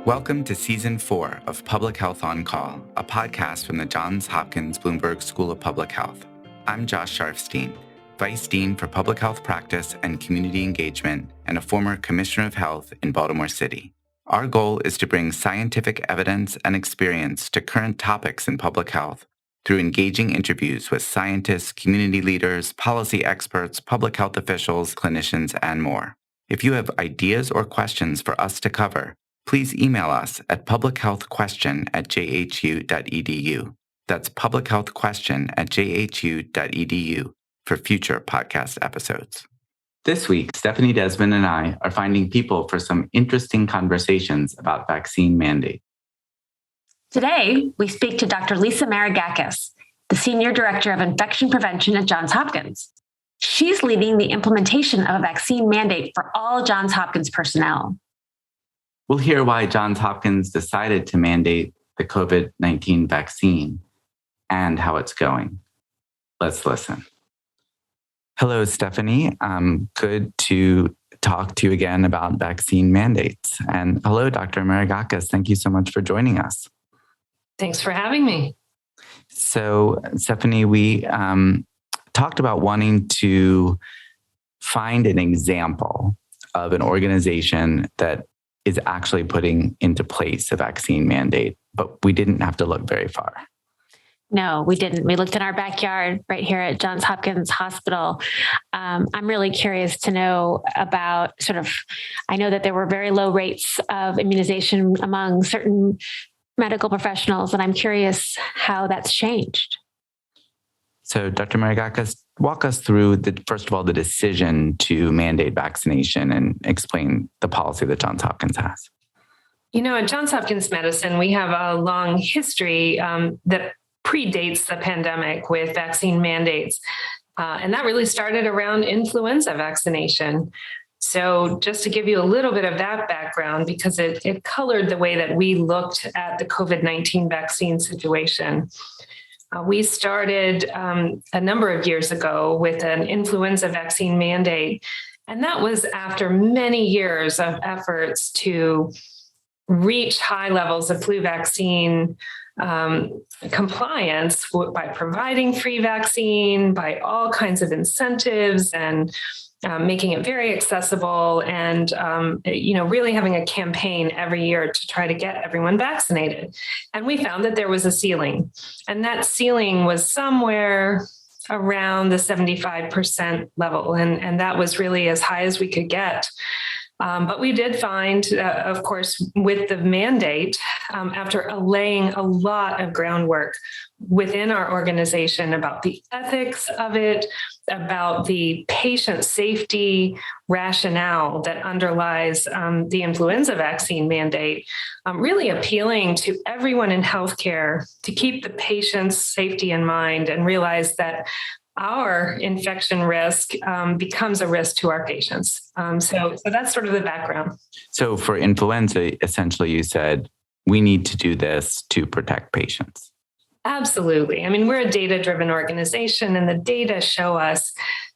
Welcome to Season 4 of Public Health on Call, a podcast from the Johns Hopkins Bloomberg School of Public Health. I'm Josh Sharfstein, Vice Dean for Public Health Practice and Community Engagement and a former Commissioner of Health in Baltimore City. Our goal is to bring scientific evidence and experience to current topics in public health through engaging interviews with scientists, community leaders, policy experts, public health officials, clinicians, and more. If you have ideas or questions for us to cover, please email us at publichealthquestion@jhu.edu. That's publichealthquestion@jhu.edu for future podcast episodes. This week, Stephanie Desmond and I are finding people for some interesting conversations about vaccine mandate. Today, we speak to Dr. Lisa Maragkakis, the Senior Director of Infection Prevention at Johns Hopkins. She's leading the implementation of a vaccine mandate for all Johns Hopkins personnel. We'll hear why Johns Hopkins decided to mandate the COVID-19 vaccine and how it's going. Let's listen. Hello, Stephanie. Good to talk to you again about vaccine mandates. And hello, Dr. Maragkakis. Thank you so much for joining us. Thanks for having me. So, Stephanie, we talked about wanting to find an example of an organization that is actually putting into place a vaccine mandate, but we didn't have to look very far. No, we didn't. We looked in our backyard right here at Johns Hopkins Hospital. I'm really curious to know about I know that there were very low rates of immunization among certain medical professionals, and I'm curious how that's changed. So, Dr. Maragkakis, walk us through, first of all, the decision to mandate vaccination and explain the policy that Johns Hopkins has. You know, at Johns Hopkins Medicine, we have a long history that predates the pandemic with vaccine mandates. And that really started around influenza vaccination. So just to give you a little bit of that background, because it colored the way that we looked at the COVID-19 vaccine situation. We started a number of years ago with an influenza vaccine mandate, and that was after many years of efforts to reach high levels of flu vaccine compliance by providing free vaccine, by all kinds of incentives and making it very accessible and, really having a campaign every year to try to get everyone vaccinated. And we found that there was a ceiling, and that ceiling was somewhere around the 75% level. And that was really as high as we could get. But we did find, of course, with the mandate, after laying a lot of groundwork within our organization about the ethics of it, about the patient safety rationale that underlies the influenza vaccine mandate, really appealing to everyone in healthcare to keep the patient's safety in mind and realize that our infection risk becomes a risk to our patients. So that's sort of the background. So for influenza, essentially you said, we need to do this to protect patients. Absolutely. I mean, we're a data-driven organization, and the data show us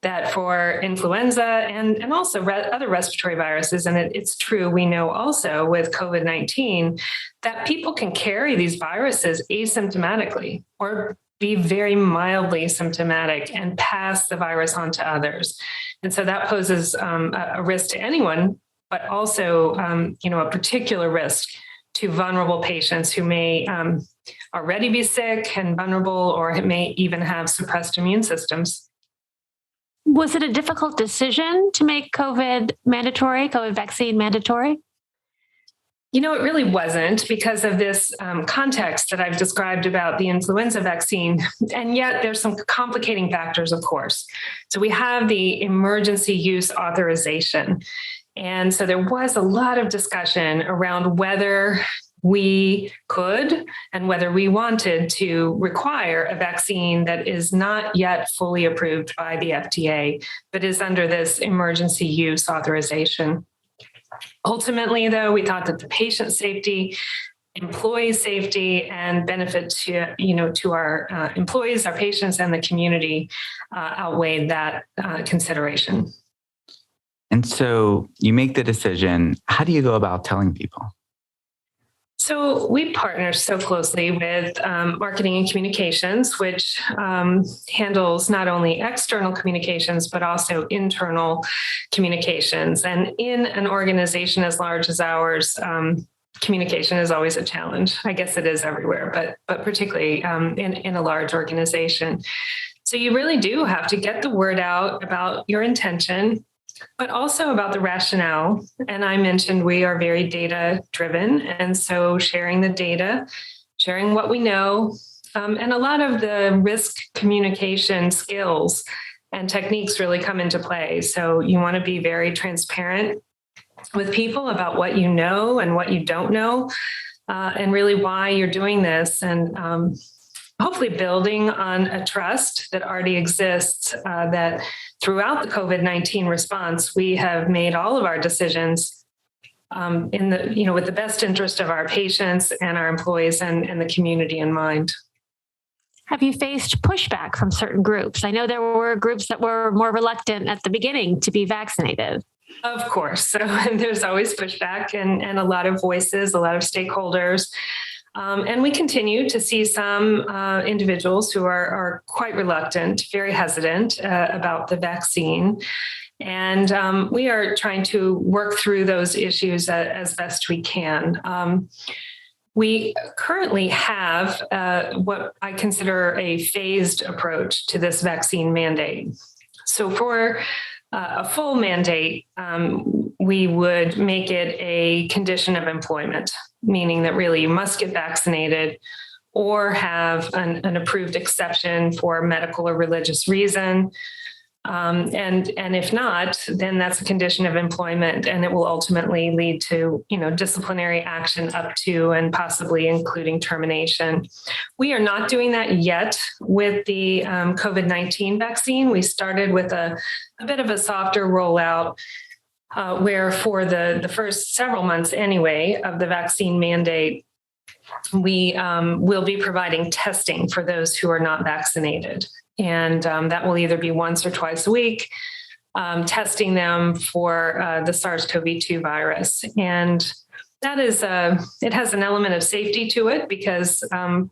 that for influenza and also other respiratory viruses, and it's true, we know also with COVID-19, that people can carry these viruses asymptomatically or be very mildly symptomatic and pass the virus on to others. And so that poses a risk to anyone, but also, a particular risk to vulnerable patients who may already be sick and vulnerable or may even have suppressed immune systems. Was it a difficult decision to make COVID vaccine mandatory? You know, it really wasn't because of this context that I've described about the influenza vaccine. And yet there's some complicating factors, of course. So we have the emergency use authorization. And so there was a lot of discussion around whether we could and whether we wanted to require a vaccine that is not yet fully approved by the FDA, but is under this emergency use authorization. Ultimately, though, we thought that the patient safety, employee safety, and benefit to our employees, our patients, and the community outweighed that consideration. And so you make the decision. How do you go about telling people? So we partner so closely with marketing and communications, which handles not only external communications, but also internal communications. And in an organization as large as ours, communication is always a challenge. I guess it is everywhere, but particularly in a large organization. So you really do have to get the word out about your intention, but also about the rationale. And I mentioned we are very data driven. And so sharing the data, sharing what we know, and a lot of the risk communication skills and techniques really come into play. So you want to be very transparent with people about what you know and what you don't know, and really why you're doing this. And hopefully building on a trust that already exists, that throughout the COVID-19 response, we have made all of our decisions with the best interest of our patients and our employees and the community in mind. Have you faced pushback from certain groups? I know there were groups that were more reluctant at the beginning to be vaccinated. Of course. So there's always pushback and a lot of voices, a lot of stakeholders. And we continue to see some individuals who are quite reluctant, very hesitant about the vaccine. And we are trying to work through those issues as best we can. We currently have what I consider a phased approach to this vaccine mandate. So for a full mandate, we would make it a condition of employment, meaning that really you must get vaccinated or have an approved exception for medical or religious reason. And if not, then that's a condition of employment, and it will ultimately lead to, disciplinary action up to and possibly including termination. We are not doing that yet with the COVID-19 vaccine. We started with a bit of a softer rollout, where for the first several months anyway of the vaccine mandate, we will be providing testing for those who are not vaccinated. And that will either be once or twice a week, testing them for the SARS-CoV-2 virus. And that is, it has an element of safety to it because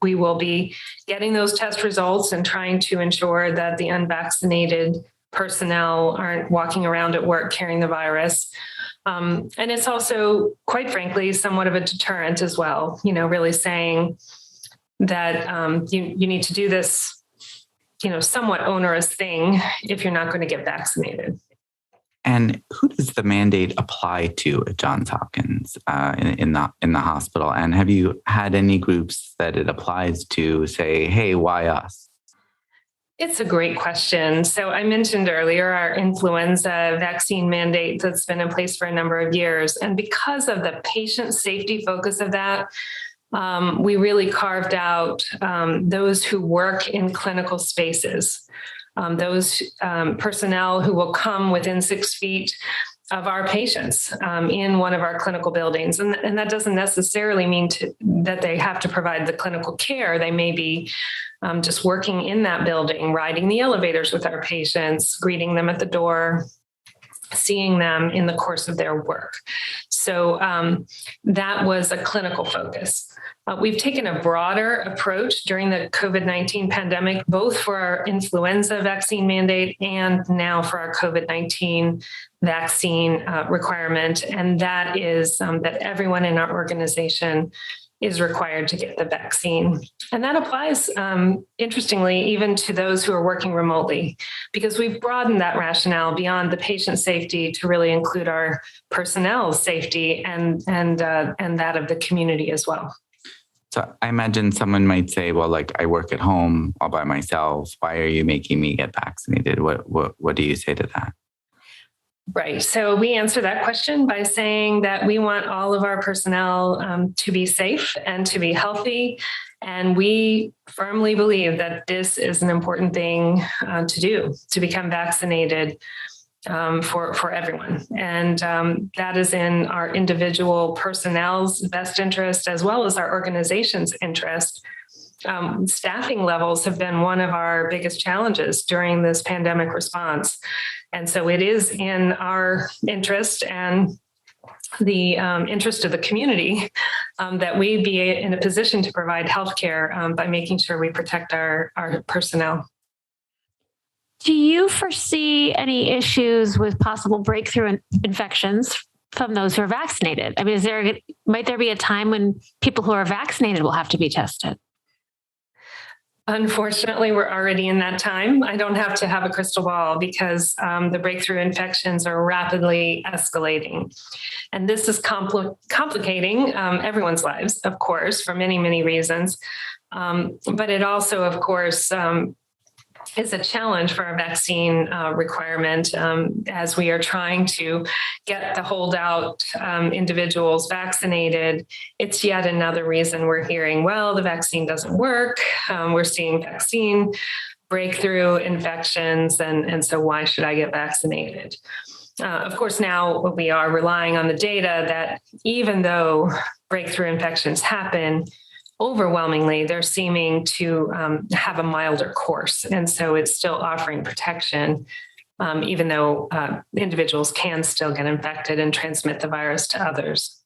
we will be getting those test results and trying to ensure that the unvaccinated personnel aren't walking around at work carrying the virus. And it's also, quite frankly, somewhat of a deterrent as well, really saying that you need to do this somewhat onerous thing if you're not going to get vaccinated. And who does the mandate apply to at Johns Hopkins in the hospital? And have you had any groups that it applies to say, hey, why us? It's a great question. So I mentioned earlier our influenza vaccine mandate that's been in place for a number of years. And because of the patient safety focus of that, we really carved out those who work in clinical spaces, those personnel who will come within 6 feet of our patients in one of our clinical buildings. And that doesn't necessarily mean that they have to provide the clinical care. They may be just working in that building, riding the elevators with our patients, greeting them at the door, seeing them in the course of their work. So that was a clinical focus. We've taken a broader approach during the COVID-19 pandemic, both for our influenza vaccine mandate and now for our COVID-19 vaccine requirement. And that is that everyone in our organization is required to get the vaccine. And that applies, interestingly, even to those who are working remotely, because we've broadened that rationale beyond the patient safety to really include our personnel's safety and that of the community as well. So I imagine someone might say, well, like I work at home all by myself. Why are you making me get vaccinated? What do you say to that? Right. So we answer that question by saying that we want all of our personnel to be safe and to be healthy. And we firmly believe that this is an important thing to do, to become vaccinated for everyone. And that is in our individual personnel's best interest, as well as our organization's interest. Staffing levels have been one of our biggest challenges during this pandemic response. And so it is in our interest and the interest of the community that we be in a position to provide healthcare by making sure we protect our personnel. Do you foresee any issues with possible breakthrough infections from those who are vaccinated? I mean, might there be a time when people who are vaccinated will have to be tested? Unfortunately, we're already in that time. I don't have to have a crystal ball because the breakthrough infections are rapidly escalating. And this is complicating everyone's lives, of course, for many, many reasons. But it also, of course, is a challenge for our vaccine requirement as we are trying to get the holdout individuals vaccinated. It's yet another reason we're hearing, well, the vaccine doesn't work. We're seeing vaccine breakthrough infections, and so why should I get vaccinated? Of course, now we are relying on the data that even though breakthrough infections happen, overwhelmingly, they're seeming to have a milder course. And so it's still offering protection, even though individuals can still get infected and transmit the virus to others.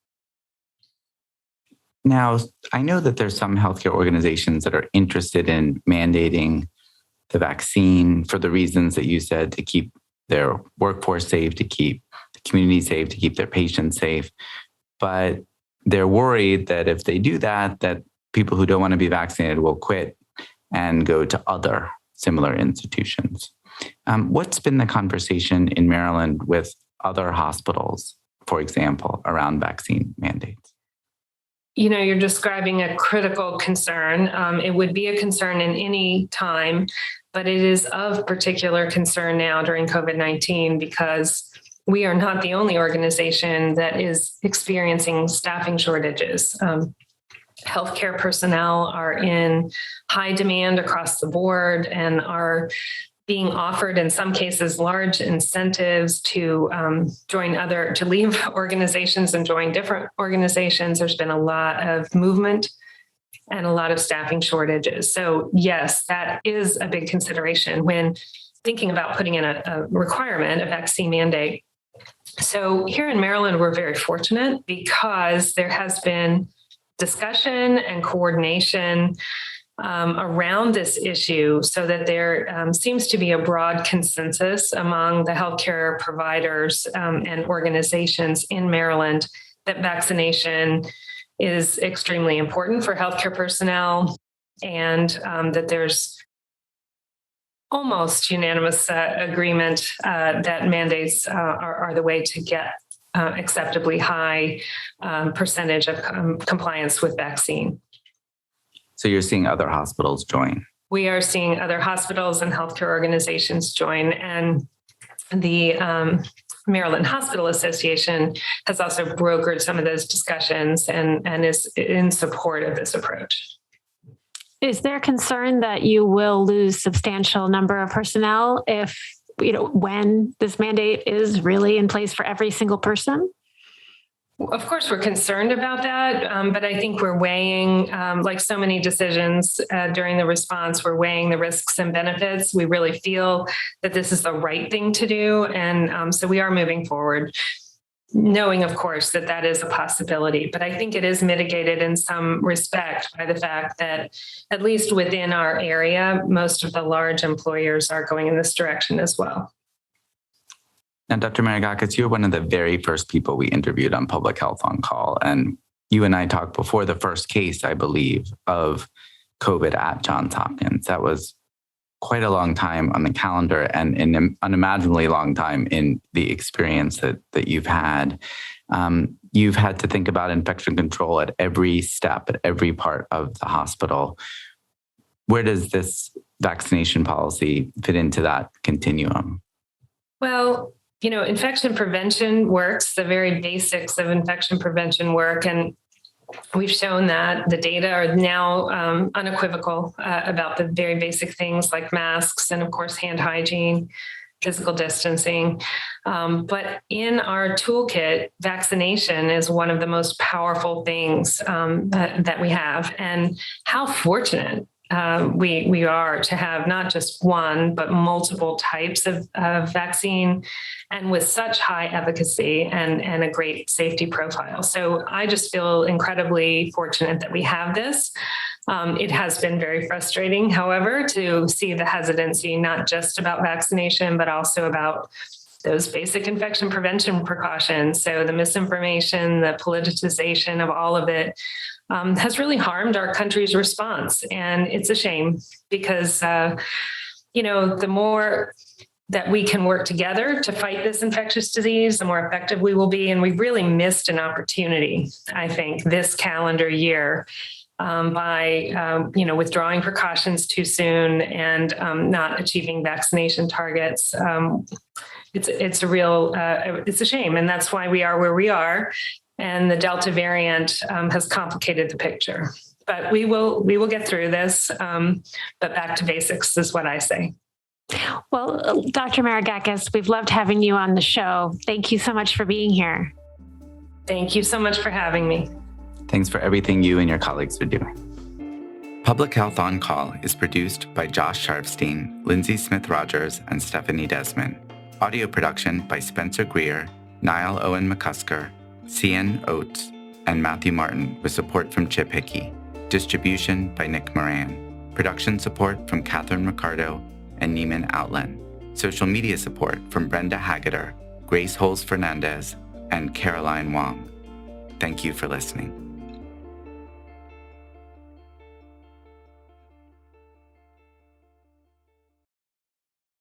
Now, I know that there's some healthcare organizations that are interested in mandating the vaccine for the reasons that you said, to keep their workforce safe, to keep the community safe, to keep their patients safe. But they're worried that if they do that, that people who don't want to be vaccinated will quit and go to other similar institutions. What's been the conversation in Maryland with other hospitals, for example, around vaccine mandates? You know, you're describing a critical concern. It would be a concern in any time, but it is of particular concern now during COVID-19 because we are not the only organization that is experiencing staffing shortages. Healthcare personnel are in high demand across the board and are being offered, in some cases, large incentives to leave organizations and join different organizations. There's been a lot of movement and a lot of staffing shortages. So yes, that is a big consideration when thinking about putting in a requirement, a vaccine mandate. So here in Maryland, we're very fortunate because there has been discussion and coordination around this issue so that there seems to be a broad consensus among the healthcare providers and organizations in Maryland that vaccination is extremely important for healthcare personnel and that there's almost unanimous agreement that mandates are the way to get acceptably high percentage of compliance with vaccine. So you're seeing other hospitals join? We are seeing other hospitals and healthcare organizations join. And the Maryland Hospital Association has also brokered some of those discussions and is in support of this approach. Is there concern that you will lose substantial number of personnel if when this mandate is really in place for every single person? Of course, we're concerned about that, but I think we're weighing, like so many decisions during the response, we're weighing the risks and benefits. We really feel that this is the right thing to do. And so we are moving forward, knowing, of course, that that is a possibility. But I think it is mitigated in some respect by the fact that, at least within our area, most of the large employers are going in this direction as well. Now, Dr. Marigakis, you're one of the very first people we interviewed on Public Health on Call. And you and I talked before the first case, I believe, of COVID at Johns Hopkins. That was quite a long time on the calendar and an unimaginably long time in the experience that you've had. You've had to think about infection control at every step, at every part of the hospital. Where does this vaccination policy fit into that continuum? Well, infection prevention works, the very basics of infection prevention work. And we've shown that the data are now unequivocal about the very basic things like masks and, of course, hand hygiene, physical distancing. But in our toolkit, vaccination is one of the most powerful things that we have. And how fortunate we are to have not just one, but multiple types of vaccine, and with such high efficacy and a great safety profile. So I just feel incredibly fortunate that we have this. It has been very frustrating, however, to see the hesitancy, not just about vaccination, but also about those basic infection prevention precautions. So the misinformation, the politicization of all of it has really harmed our country's response. And it's a shame because, the more that we can work together to fight this infectious disease, the more effective we will be. And we really missed an opportunity, I think, this calendar year by withdrawing precautions too soon and not achieving vaccination targets. It's a shame. And that's why we are where we are. And the Delta variant has complicated the picture, but we will get through this. But back to basics is what I say. Well, Dr. Maragkakis, we've loved having you on the show. Thank you so much for being here. Thank you so much for having me. Thanks for everything you and your colleagues are doing. Public Health On Call is produced by Josh Sharfstein, Lindsay Smith-Rogers, and Stephanie Desmond. Audio production by Spencer Greer, Niall Owen McCusker, Cian Oates, and Matthew Martin with support from Chip Hickey. Distribution by Nick Moran. Production support from Catherine Ricardo and Neiman Outland. Social media support from Brenda Haggeter, Grace Holes Fernandez, and Caroline Wong. Thank you for listening.